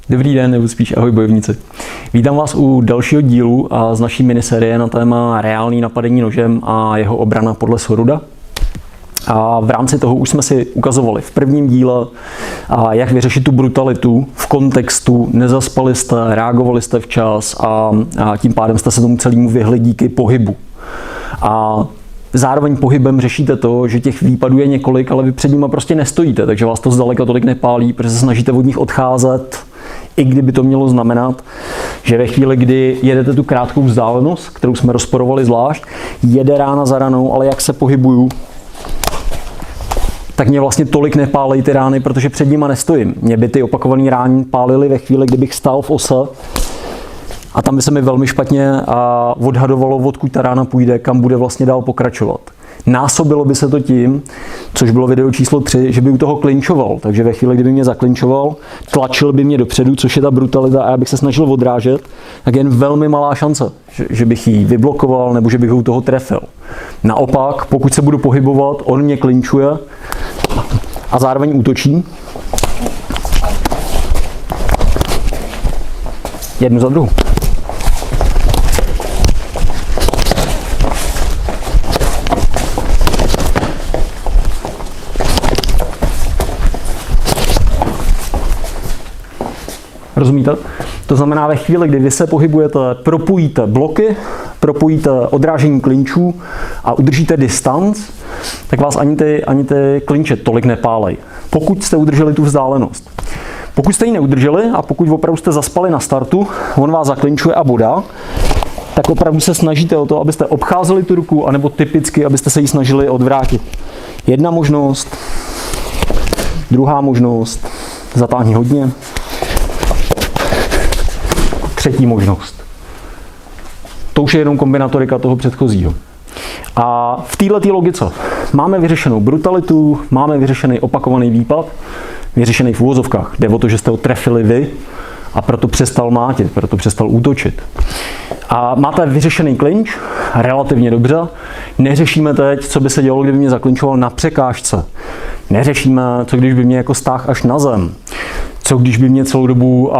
Dobrý den, nebo spíš ahoj bojovníci. Vítám vás u dalšího dílu a z naší minisérie na téma reálný napadení nožem a jeho obrana podle Soruda. A v rámci toho už jsme si ukazovali v prvním díle, jak vyřešit tu brutalitu v kontextu, nezaspali jste, reagovali jste včas a tím pádem jste se tomu celému vyhli díky pohybu. A zároveň pohybem řešíte to, že těch výpadů je několik, ale vy před nimi prostě nestojíte, takže vás to zdaleka tolik nepálí, protože se snažíte od nich odcházet, i kdyby to mělo znamenat, že ve chvíli, kdy jedete tu krátkou vzdálenost, kterou jsme rozporovali zvlášť, jede rána za ranou, ale jak se pohybuju, tak mě vlastně tolik nepálej ty rány, protože před nima nestojím. Mě by ty opakované rány pálily ve chvíli, kdybych stál v ose a tam by se mi velmi špatně odhadovalo, odkud ta rána půjde, kam bude vlastně dál pokračovat. Násobilo by se to tím, což bylo video číslo 3, že by u toho klinčoval. Takže ve chvíli, kdyby mě zaklinčoval, tlačil by mě dopředu, což je ta brutalita, a já bych se snažil odrážet, tak jen velmi malá šance, že bych ji vyblokoval nebo že bych ho u toho trefil. Naopak, pokud se budu pohybovat, on mě klinčuje a zároveň útočí. Jednu za druhou. Rozumíte? To znamená, ve chvíli, kdy vy se pohybujete, propojíte bloky, propojíte odrážení klinčů a udržíte distanc, tak vás ani ty klinče tolik nepálej. Pokud jste udrželi tu vzdálenost. Pokud jste ji neudrželi a pokud opravdu jste zaspali na startu, on vás zaklinčuje a bodá, tak opravdu se snažíte o to, abyste obcházeli tu ruku, anebo typicky, abyste se ji snažili odvrátit. Jedna možnost, druhá možnost, zatáhni hodně. Třetí možnost. To už je jenom kombinatorika toho předchozího. A v této logice máme vyřešenou brutalitu, máme vyřešený opakovaný výpad, vyřešený v uvozovkách. Jde o to, že jste ho trefili vy a proto přestal mátit, proto přestal útočit. A máte vyřešený klinč relativně dobře. Neřešíme teď, co by se dělo, kdyby mě zaklinčoval na překážce. Neřešíme, co když by mě jako stáhl až na zem. Co když by mě celou dobu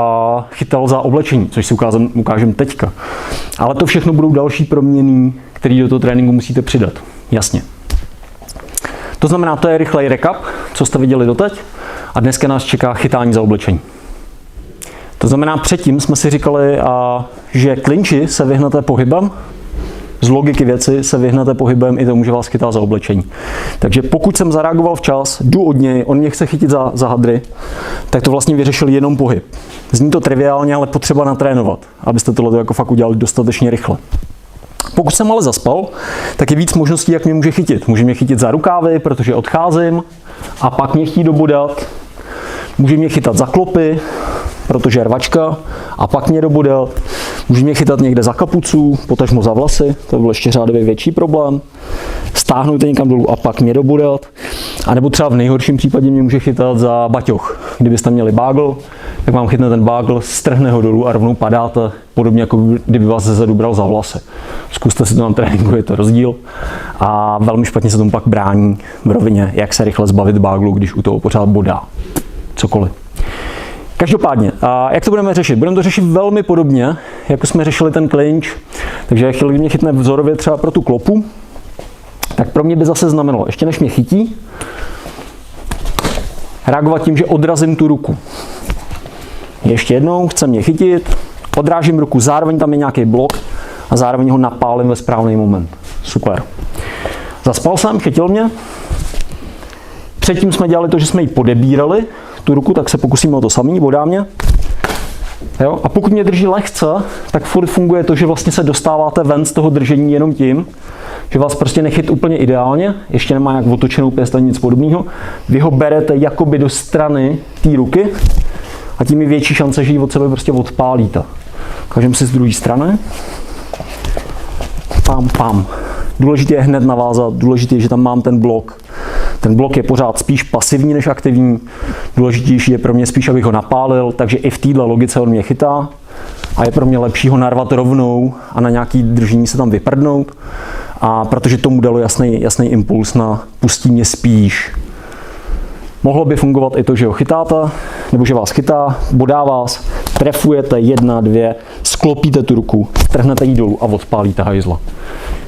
chytal za oblečení, což si ukážem teďka. Ale to všechno budou další proměny, které do toho tréninku musíte přidat. Jasně. To znamená, to je rychlej recap, co jste viděli doteď. A dneska nás čeká chytání za oblečení. To znamená, předtím jsme si říkali, že klinči se vyhnete pohybem. Z logiky věci se vyhnete pohybem i tomu, že vás chytá za oblečení. Takže pokud jsem zareagoval včas, jdu od něj, on mě chce chytit za hadry, tak to vlastně vyřešil jenom pohyb. Zní to triviálně, ale potřeba natrénovat, abyste tohle jako fakt udělali dostatečně rychle. Pokud jsem ale zaspal, tak je víc možností, jak mě může chytit. Může mě chytit za rukávy, protože odcházím a pak mě chtít dobodat. Může mě chytat za klopy, protože je rvačka, a pak mě dobodat. Může mě chytat někde za kapucu, potažmo za vlasy, to byl ještě řádově větší problém. Stáhnout někam dolů a pak mě dobodat. A nebo třeba v nejhorším případě mě může chytat za baťoch. Kdybyste měli bágl, tak vám chytne ten bágl, strhne ho dolů a rovnou padáte, podobně jako kdyby vás zezadu bral za vlasy. Zkuste si to na tréninku, je to rozdíl. A velmi špatně se tomu pak brání v rovině, jak se rychle zbavit báglu, když u toho pořád bodá. Cokoliv. Každopádně, jak to budeme řešit? Budeme to řešit velmi podobně, jako jsme řešili ten clinch. Takže chvíli, kdy mě chytne vzorově třeba pro tu klopu, tak pro mě by zase znamenalo, ještě než mě chytí, reagovat tím, že odrazím tu ruku. Ještě jednou, chce mě chytit, odrážím ruku, zároveň tam je nějaký blok a zároveň ho napálím ve správný moment. Super. Zaspal jsem, chytil mě. Předtím jsme dělali to, že jsme ji podebírali, tu ruku, tak se pokusíme o to samý, bodá mě. Jo? A pokud mě drží lehce, tak furt funguje to, že vlastně se dostáváte ven z toho držení jenom tím, že vás prostě nechyt úplně ideálně, ještě nemá jak otočenou pěst ani nic podobného. Vy ho berete jakoby do strany té ruky a tím je větší šance, že ji od sebe prostě odpálíte. Ukážeme si z druhé strany. Pam, pam. Důležité je hned navázat, důležité je, že tam mám ten blok. Ten blok je pořád spíš pasivní než aktivní. Důležitější je pro mě spíš, abych ho napálil, takže i v této logice on mě chytá a je pro mě lepší ho narvat rovnou a na nějaký držení se tam vyprdnout. A protože tomu dalo jasný impuls na pustí mě spíš. Mohlo by fungovat i to, že ho chytáte, nebo že vás chytá, bodá vás, trefujete 1, 2, sklopíte tu ruku, trhnete jí dolů a odpálíte hajzla.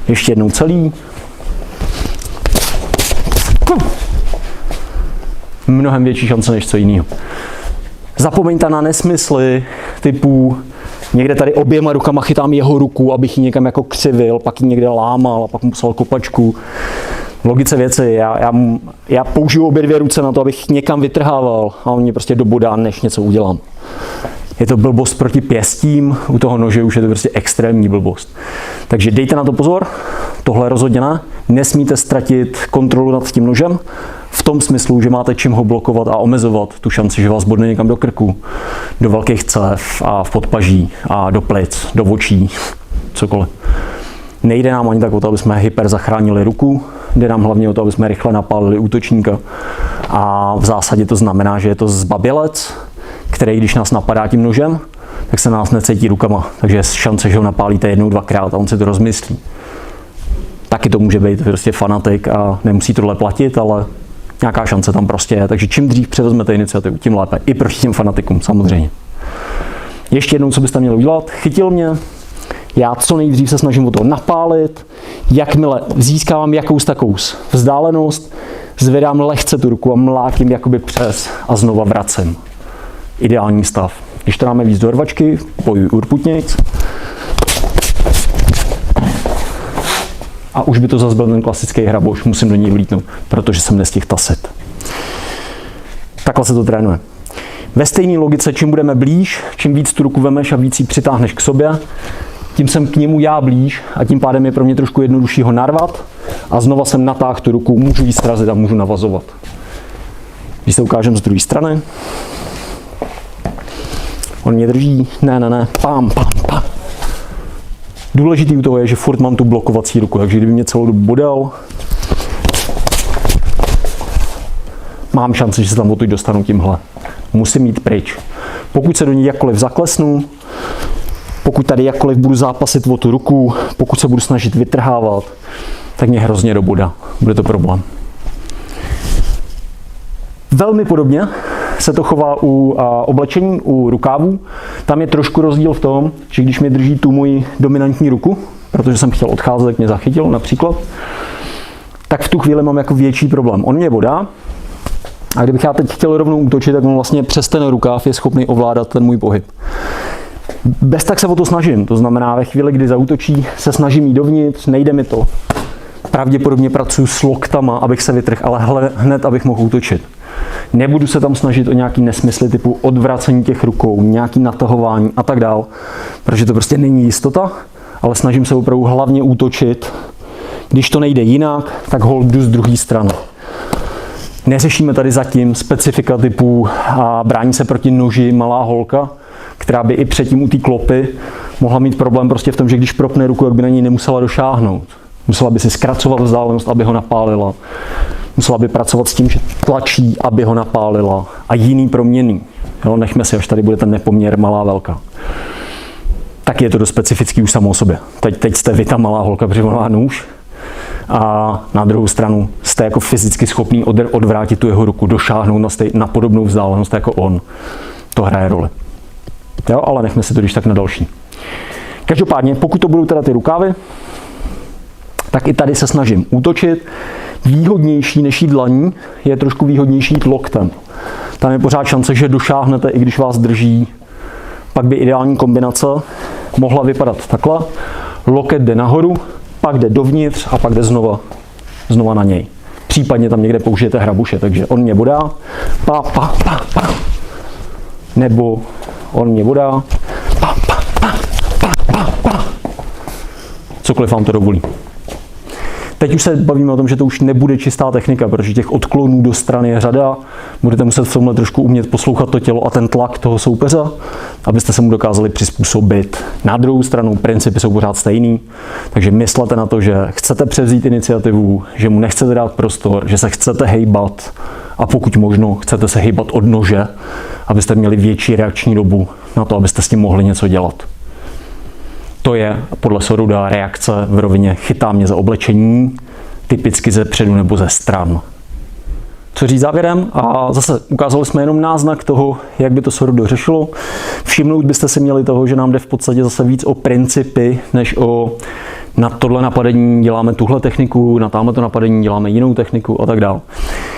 Ještě jednou celý. Mnohem větší šance než co jiného. Zapomeňte na nesmysly typu někde tady oběma rukama chytám jeho ruku, abych ji někam jako křivil, pak ji někde lámal a pak mu poslal kopačku. V logice věci, já použiju obě dvě ruce na to, abych někam vytrhával a on mě prostě dobodá, než něco udělám. Je to blbost proti pěstím, u toho nože už je to prostě extrémní blbost. Takže dejte na to pozor, tohle rozhodně ne. Nesmíte ztratit kontrolu nad tím nožem v tom smyslu, že máte čím ho blokovat a omezovat tu šanci, že vás bodne někam do krku, do velkých cév a v podpaží a do plic, do očí, cokoliv. Nejde nám ani tak o to, aby jsme hyper zachránili ruku, jde nám hlavně o to, aby jsme rychle napálili útočníka. A v zásadě to znamená, že je to zbabělec, který když nás napadá tím nožem, tak se nás necítí rukama. Takže je šance, že ho napálíte jednou, dvakrát a on si to rozmyslí. Taky to může být prostě fanatik a nemusí tohle platit, ale nějaká šance tam prostě je. Takže čím dřív převezmete iniciativu, tím lépe. I proti těm fanatikům, samozřejmě. Ještě jednou, co byste měli udělat. Chytil mě, já co nejdřív se snažím o to napálit, jakmile získávám jakous takous vzdálenost, zvedám lehce tu ruku a mlátím jakoby přes a znova vracím. Ideální stav. Když to dáme víc do rvačky, pojuji urputnějc. A už by to zase byl ten klasický hraboš, musím do něj vlítnout, protože jsem nestihl tasit. Takhle se to trénuje. Ve stejné logice, čím budeme blíž, čím víc tu ruku vemeš a víc ji přitáhneš k sobě, tím jsem k němu já blíž a tím pádem je pro mě trošku jednodušší ho narvat a znova jsem natáhl tu ruku, můžu jí srazit a můžu navazovat. Když se ukážem z druhé strany, on mě drží, ne, pam. Důležitý u toho je, že furt mám tu blokovací ruku, takže kdyby mě celou dobu bodal, mám šanci, že se tam odtud dostanu tímhle. Musím jít pryč. Pokud se do ní jakkoliv zaklesnu, pokud tady jakkoliv budu zápasit o tu ruku, pokud se budu snažit vytrhávat, tak mě hrozně dobodá. Bude to problém. Velmi podobně se to chová u oblečení, u rukávů. Tam je trošku rozdíl v tom, že když mi drží tu moji dominantní ruku, protože jsem chtěl odcházet, tak mě zachytil například, tak v tu chvíli mám jako větší problém. On mě bodá a kdybych já teď chtěl rovnou útočit, tak on vlastně přes ten rukáv je schopný ovládat ten můj pohyb. Bez tak se o to snažím, to znamená ve chvíli, kdy zaútočí, se snažím jít dovnitř, nejde mi to. Pravděpodobně pracuji s loktama, abych se vytrhl, ale hned, abych mohl útočit. Nebudu se tam snažit o nějaký nesmysly typu odvracení těch rukou, nějaký natahování a tak dál, protože to prostě není jistota, ale snažím se opravdu hlavně útočit. Když to nejde jinak, tak hold jdu z druhé strany. Neřešíme tady zatím specifika typu brání se proti noži malá holka, která by i předtím u té klopy mohla mít problém prostě v tom, že když propne ruku, jak by na něj nemusela došáhnout. Musela by si zkracovat vzdálenost, aby ho napálila. Musela by pracovat s tím, že tlačí, aby ho napálila. A jiný proměnný. Jo, nechme si, až tady bude ten nepoměr malá velká. Tak je to dost specifický už samo o sobě. Teď jste vy ta malá holka, protože má nůž. A na druhou stranu jste jako fyzicky schopný odvrátit tu jeho ruku, došáhnout na podobnou vzdálenost jako on. To hraje roli. Jo, ale nechme si to když tak na další. Každopádně, pokud to budou teda ty rukávy, tak i tady se snažím útočit. Výhodnější než jít dlaní je trošku výhodnější jít loktem. Tam je pořád šance, že došáhnete, i když vás drží. Pak by ideální kombinace mohla vypadat takhle. Loket jde nahoru, pak jde dovnitř a pak jde znova na něj. Případně tam někde použijete hrabuše, takže on mě bodá, pa. Nebo on mě bodá, pa. Cokoliv vám to dovolí. Teď už se bavíme o tom, že to už nebude čistá technika, protože těch odklonů do strany je řada. Budete muset v tomhle trošku umět poslouchat to tělo a ten tlak toho soupeře, abyste se mu dokázali přizpůsobit. Na druhou stranu principy jsou pořád stejný, takže myslete na to, že chcete převzít iniciativu, že mu nechcete dát prostor, že se chcete hejbat a pokud možno chcete se hejbat od nože, abyste měli větší reakční dobu na to, abyste s tím mohli něco dělat. To je podle Soruda reakce v rovině chytá mě za oblečení, typicky ze předu nebo ze stran. co říct závěrem a zase ukázali jsme jenom náznak toho, jak by to Sordo řešilo. Všimnout byste si měli toho, že nám jde v podstatě zase víc o principy, než o na tohle napadení děláme tuhle techniku, na tamhle to napadení děláme jinou techniku a tak dále.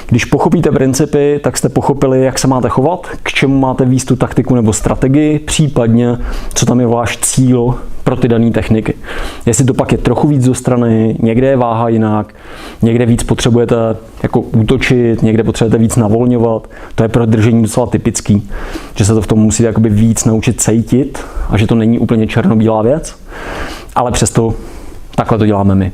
Když pochopíte principy, tak jste pochopili, jak se máte chovat, k čemu máte víc tu taktiku nebo strategii, případně co tam je váš cíl pro ty dané techniky. Jestli to pak je trochu víc do strany, někde je váha jinak, někde víc potřebujete jako útočit, někde potřebujete víc navolňovat, to je pro držení docela typický, že se to v tom musíte jakoby víc naučit cítit a že to není úplně černobílá věc, ale přesto takhle to děláme my.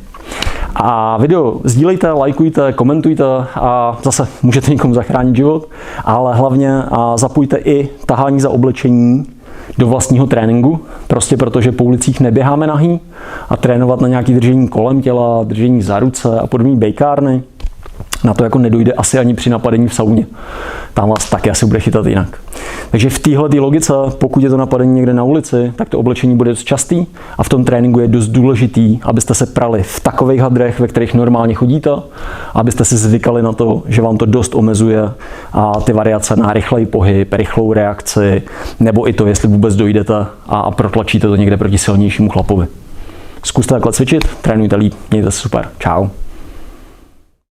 A video sdílejte, lajkujte, komentujte a zase můžete někomu zachránit život, ale hlavně zapojte i tahání za oblečení do vlastního tréninku, prostě protože po ulicích neběháme nahý a trénovat na nějaké držení kolem těla, držení za ruce a podobné bejkárny, na to jako nedojde asi ani při napadení v sauně. Tam vás taky asi bude chytat jinak. Takže v téhle logice, pokud je to napadení někde na ulici, tak to oblečení bude dost častý a v tom tréninku je dost důležitý, abyste se prali v takových hadrech, ve kterých normálně chodíte, abyste si zvykali na to, že vám to dost omezuje a ty variace na rychlej pohyb, rychlou reakci, nebo i to, jestli vůbec dojdete a protlačíte to někde proti silnějšímu chlapovi. Zkuste takhle cvičit, trénujte líp, mějte se super. Čau.